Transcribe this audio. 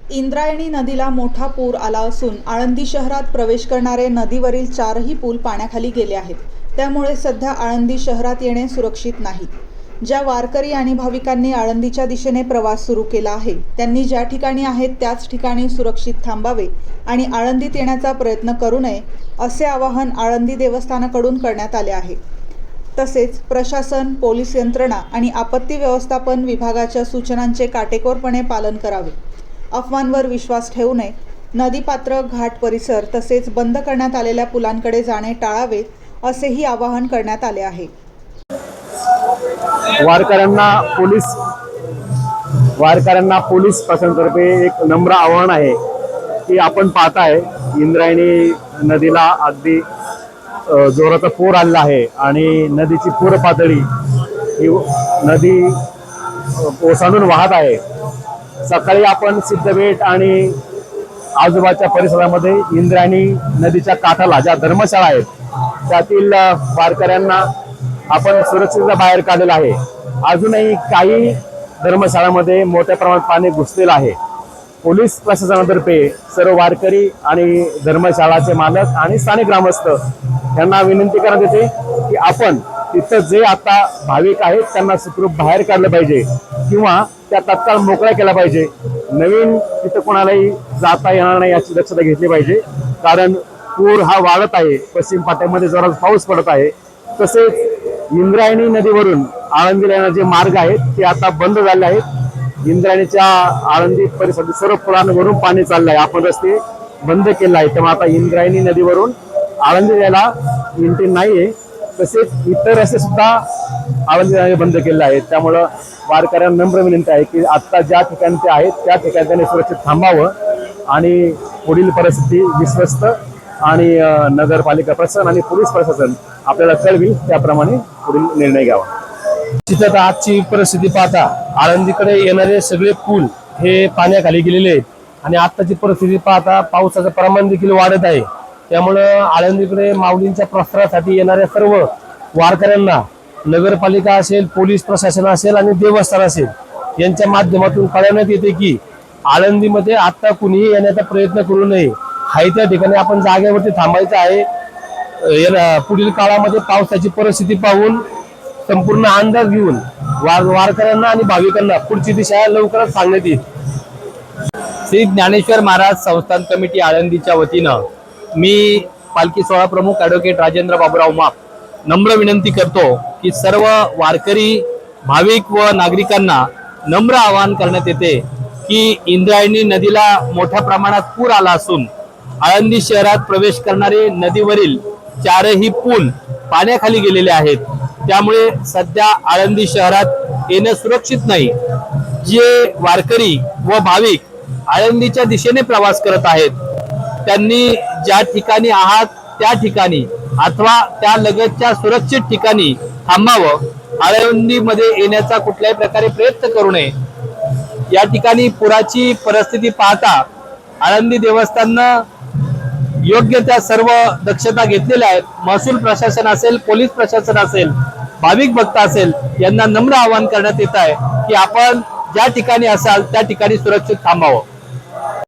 इंद्रायणी नदीला मोठा पूर आला असून आळंदी शहरात प्रवेश करणारे नदीवरील 4ही पूल पाण्याखाली गेले आहेत। त्यामुळे सध्या आळंदी शहरात येणे सुरक्षित नाही। ज्या वारकरी आणि भाविकांनी आळंदीच्या दिशेने प्रवास सुरू केला आहे त्यांनी ज्या ठिकाणी आहेत त्याच ठिकाणी सुरक्षित थांबावे आणि आळंदीत येण्याचा प्रयत्न करू नये असे आवाहन आळंदी देवस्थानाकडून करण्यात आले आहे। तसेच प्रशासन, पोलीस यंत्रणा आणि आपत्ती व्यवस्थापन विभागाच्या सूचनांचे काटेकोरपणे पालन करावे। अफवांवर विश्वास ठेवू नये। नदीपात्र, घाट परिसर तसेच बंद करण्यात आलेल्या पुलांकडे जाणे टाळावे असेही आवाहन करण्यात आले आहे। वारकऱ्यांना पोलीस प्रशासनातर्फे एक नम्र आवाहन आहे की आपण पाहताय इंद्रायणी नदीला अगदी जोराचा पूर आलेला आहे आणि नदीची पूर पातळी ही नदी ओसांडून वाहत आहे। सकाळी आपण सिद्धबेट आणि आजूबाजूच्या परिसरामध्ये इंद्रायणी नदीच्या काठाला ज्या धर्मशाळा आहेत त्यातील वारकऱ्यांना आपण सुरक्षितता बाहेर काढलेला आहे। अजूनही काही धर्मशाळांमध्ये मोठ्या प्रमाणात पाणी घुसलेलं आहे। पोलीस प्रशासनातर्फे सर्व वारकरी आणि धर्मशाळाचे मालक आणि स्थानिक ग्रामस्थ यांना विनंती करण्यात येते की आपण तिथं जे आता भाविक आहेत त्यांना सुखरूप बाहेर काढलं पाहिजे किंवा त्या तत्काळ मोकळ्या केल्या पाहिजे। नवीन तिथं कोणालाही जाता येणार नाही याची दक्षता घेतली पाहिजे, कारण पूर हा वाढत आहे। पश्चिम पाट्यामध्ये जोरात पाऊस पडत आहे। तसेच इंद्रायणी नदीवरून आळंदीला येणारे जे मार्ग आहेत ते आता बंद झाले आहेत। इंद्रायणीच्या आळंदी परिसरातील सर्व पुलांवरून पाणी चाललं आहे। आपण रस्ते बंद केले आहेत, त्यामुळे आता इंद्रायणी नदीवरून आळंदी यायला एंट्री नाहीये। तसेच इतर रस्ते सुद्धा आळंदी बंद केले आहेत। त्यामुळे वारकऱ्यांना नम्र विनंती आहे की आता ज्या ठिकाणी ते आहेत त्या ठिकाणी त्यांनी सुरक्षित थांबावं आणि पुढील परिस्थिती विश्वस्त आणि नगरपालिका प्रशासन आणि पोलीस प्रशासन आपल्याला कळवी त्याप्रमाणे पुढील निर्णय घ्यावा। तिथं आजची परिस्थिती पाहता आळंदीकडे येणारे सगळे पूल हे पाण्याखाली गेलेले आहेत आणि आत्ताची परिस्थिती पाहता पावसाचं प्रमाण देखील वाढत आहे। त्यामुळं आळंदीकडे माऊलींच्या प्रसारासाठी येणाऱ्या सर्व वारकऱ्यांना नगरपालिका असेल, पोलीस प्रशासन असेल आणि देवस्थान असेल यांच्या माध्यमातून कळवण्यात येते की आळंदीमध्ये आता कुणीही येण्याचा प्रयत्न करू नये। हाय त्या ठिकाणी आपण जागेवरती थांबायचं आहे। पुढील काळामध्ये पावसाची परिस्थिती पाहून संपूर्ण अंदाज घेऊन वारकऱ्यांना आणि भाविकांना पुढची दिशा लवकरच सांगण्यात येईल। श्री ज्ञानेश्वर महाराज संस्थान कमिटी आळंदीच्या वतीनं मी पालखी सोहळा प्रमुख ॲडव्होकेट राजेंद्र बाबूराव माप नम्र विनंती करतो की सर्व वारकरी, भाविक व नागरिकांना नम्र आवाहन करण्यात येते की इंद्रायणी नदीला मोठ्या प्रमाणात पूर आला असून आळंदी शहरात प्रवेश करणारे नदीवरील 4ही पूल पाण्याखाली गेलेले आहेत। त्यामुळे सध्या आळंदी शहरात येणं सुरक्षित नाही। जे वारकरी व भाविक आळंदीच्या दिशेने प्रवास करत आहेत त्यांनी ज्या ठिकाणी आहात त्या ठिकाणी अथवा त्या लगतच्या सुरक्षित ठिकाणी थांबावं। आळंदीमध्ये येण्याचा कुठल्याही प्रकारे प्रयत्न करू नये। या ठिकाणी पुराची परिस्थिती पाहता आळंदी देवस्थानानं योग्य त्या सर्व दक्षता घेतलेल्या आहेत। महसूल प्रशासन असेल, पोलीस प्रशासन असेल, भाविक भक्त असेल यांना नम्र आवाहन करण्यात येत आहे की आपण ज्या ठिकाणी असाल त्या ठिकाणी सुरक्षित थांबावं।